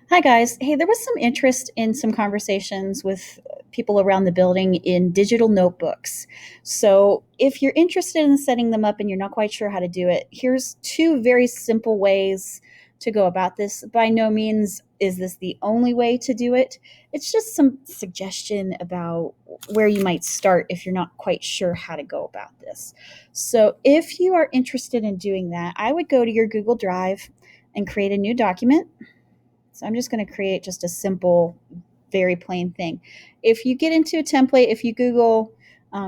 Hi, guys. Hey, there was some interest in some conversations with people around the building in digital notebooks. So, if you're interested in setting them up and you're not quite sure how to do it, here's two very simple ways to go about this. By no means is this the only way to do it. It's just some suggestion about where you might start if you're not quite sure how to go about this. So, if you are interested in doing that, I would go to your Google Drive and create a new document. So I'm just going to create just a simple, very plain thing. If you get into a template, if you Google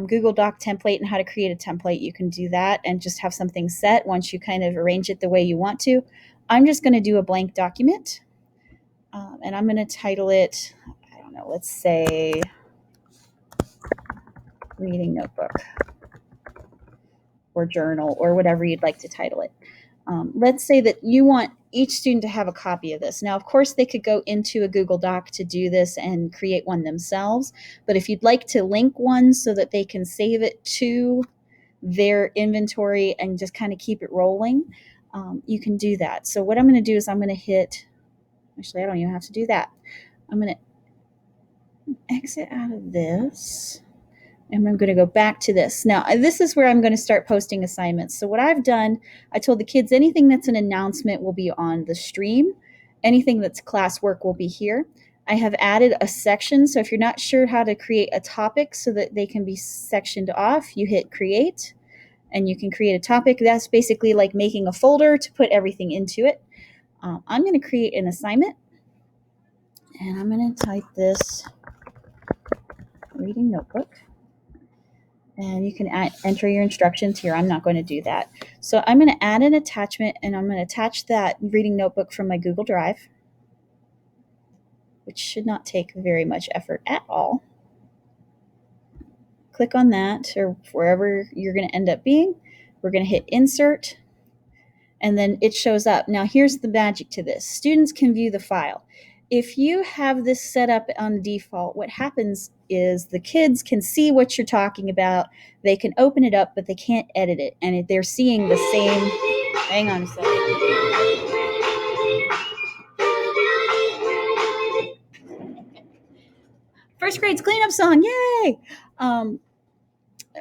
Google Doc template and how to create a template, you can do that and just have something set once you kind of arrange it the way you want to. I'm just going to do a blank document, and I'm going to title it, I don't know, let's say reading notebook or journal or whatever you'd like to title it. Let's say that you want each student to have a copy of this. Now, of course, they could go into a Google Doc to do this and create one themselves. But if you'd like to link one so that they can save it to their inventory and just kind of keep it rolling, you can do that. So what I'm going to do is I'm going to hit, actually, I don't even have to do that. I'm going to exit out of this. And I'm going to go back to this. Now, this is where I'm going to start posting assignments. So, what I've done, I told the kids anything that's an announcement will be on the stream, anything that's classwork will be here. I have added a section. So, if you're not sure how to create a topic so that they can be sectioned off, you hit create and you can create a topic. That's basically like making a folder to put everything into it. I'm going to create an assignment and I'm going to type this reading notebook. And you can enter your instructions here. I'm not going to do that. So I'm going to add an attachment and I'm going to attach that reading notebook from my Google Drive, which should not take very much effort at all. Click on that or wherever you're going to end up being. We're going to hit insert and then it shows up. Now here's the magic to this. Students can view the file. If you have this set up on default, what happens is the kids can see what you're talking about. They can open it up, but they can't edit it. And they're seeing the same. Hang on a second. First grade's cleanup song. Yay!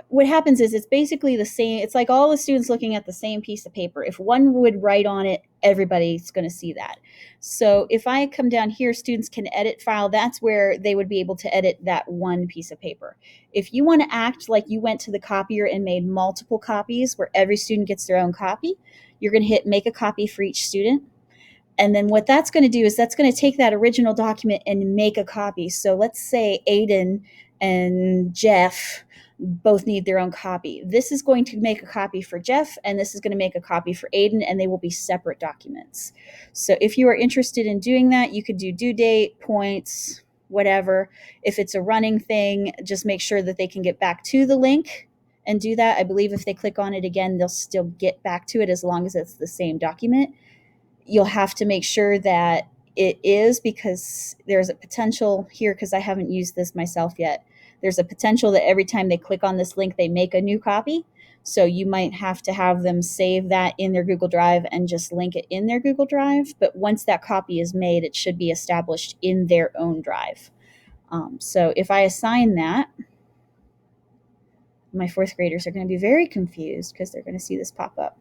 What happens is it's basically the same. It's like all the students looking at the same piece of paper. If one would write on it, everybody's going to see that. So if I come down here, students can edit file. That's where they would be able to edit that one piece of paper. If you want to act like you went to the copier and made multiple copies where every student gets their own copy, you're going to hit make a copy for each student. And then what that's going to do is that's going to take that original document and make a copy. So let's say Aiden and Jeff both need their own copy. This is going to make a copy for Jeff, and this is going to make a copy for Aiden, and they will be separate documents. So if you are interested in doing that, you could do due date, points, whatever. If it's a running thing, just make sure that they can get back to the link and do that. I believe if they click on it again, they'll still get back to it as long as it's the same document. You'll have to make sure that it is, because there's a potential here, because I haven't used this myself yet. There's a potential that every time they click on this link, they make a new copy. So you might have to have them save that in their Google Drive and just link it in their Google Drive. But once that copy is made, it should be established in their own drive. So if I assign that, my fourth graders are going to be very confused because they're going to see this pop up.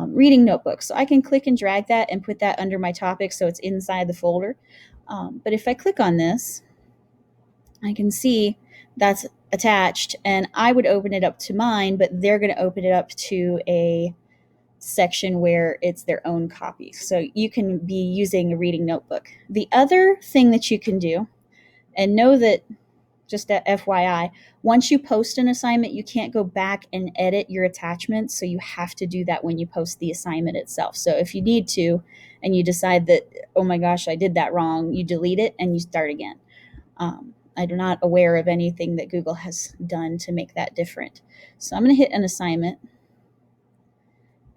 Reading notebook. So I can click and drag that and put that under my topic so it's inside the folder. But if I click on this, I can see that's attached, and I would open it up to mine, but they're going to open it up to a section where it's their own copy. So you can be using a reading notebook. The other thing that you can do, and know that, just a FYI, once you post an assignment, you can't go back and edit your attachments. So you have to do that when you post the assignment itself. So if you need to, and you decide that, oh my gosh, I did that wrong, you delete it and you start again. I'm not aware of anything that Google has done to make that different. So I'm going to hit an assignment.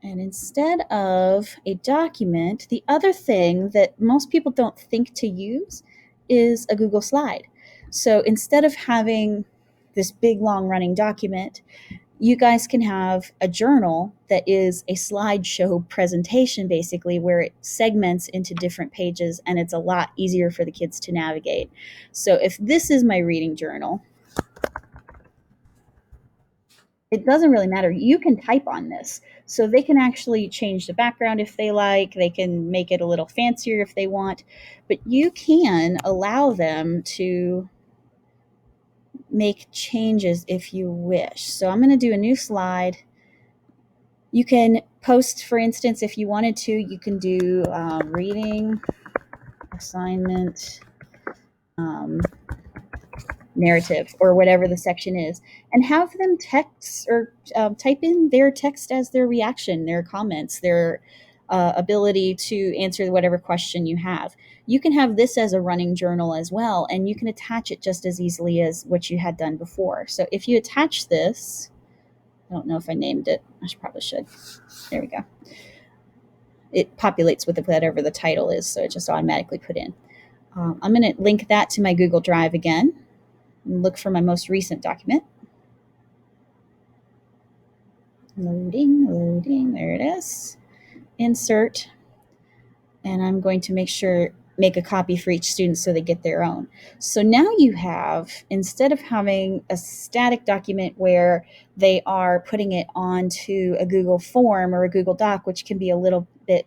And instead of a document, the other thing that most people don't think to use is a Google Slide. So instead of having this big long running document, you guys can have a journal that is a slideshow presentation, basically, where it segments into different pages and it's a lot easier for the kids to navigate. So if this is my reading journal, it doesn't really matter. You can type on this. So they can actually change the background if they like. They can make it a little fancier if they want. But you can allow them to make changes if you wish. So I'm going to do a new slide. You can post, for instance, if you wanted to, you can do reading assignment narrative or whatever the section is, and have them text or type in their text as their reaction, their comments, their ability to answer whatever question you have. You can have this as a running journal as well, and you can attach it just as easily as what you had done before. So if you attach this, I don't know if I named it. Probably should. There we go. It populates with whatever the title is, so it just automatically put in. I'm going to link that to my Google Drive again and look for my most recent document. Loading, there it is. Insert, and I'm going to make a copy for each student so they get their own. So now you have, instead of having a static document where they are putting it onto a Google form or a Google Doc, which can be a little bit,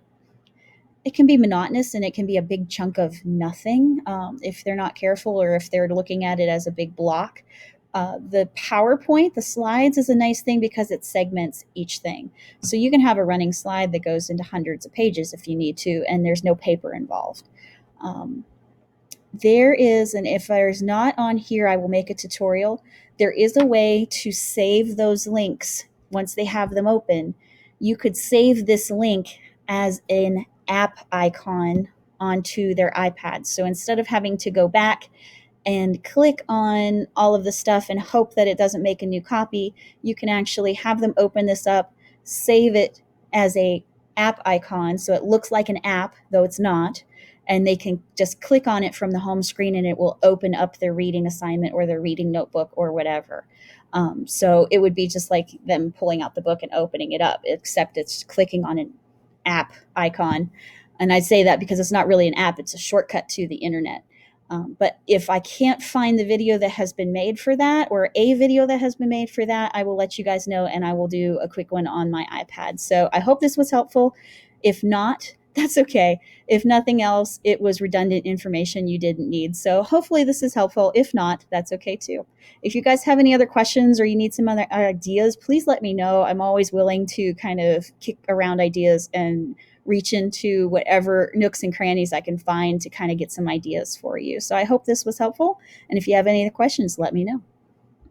it can be monotonous and it can be a big chunk of nothing if they're not careful or if they're looking at it as a big block. The PowerPoint, the slides, is a nice thing because it segments each thing. So you can have a running slide that goes into hundreds of pages if you need to, and there's no paper involved. There is, and if there's not on here, I will make a tutorial. There is a way to save those links once they have them open. You could save this link as an app icon onto their iPad. So instead of having to go back and click on all of the stuff and hope that it doesn't make a new copy, you can actually have them open this up, save it as a app icon so it looks like an app, though it's not, and they can just click on it from the home screen and it will open up their reading assignment or their reading notebook or whatever. So it would be just like them pulling out the book and opening it up, except it's clicking on an app icon. And I say that because it's not really an app, it's a shortcut to the internet. But if I can't find the video that has been made for that, or a video that has been made for that, I will let you guys know and I will do a quick one on my iPad. So I hope this was helpful. If not, that's okay. If nothing else, it was redundant information you didn't need. So hopefully this is helpful. If not, that's okay too. If you guys have any other questions or you need some other ideas, please let me know. I'm always willing to kind of kick around ideas and reach into whatever nooks and crannies I can find to kind of get some ideas for you. So I hope this was helpful. And if you have any other questions, let me know.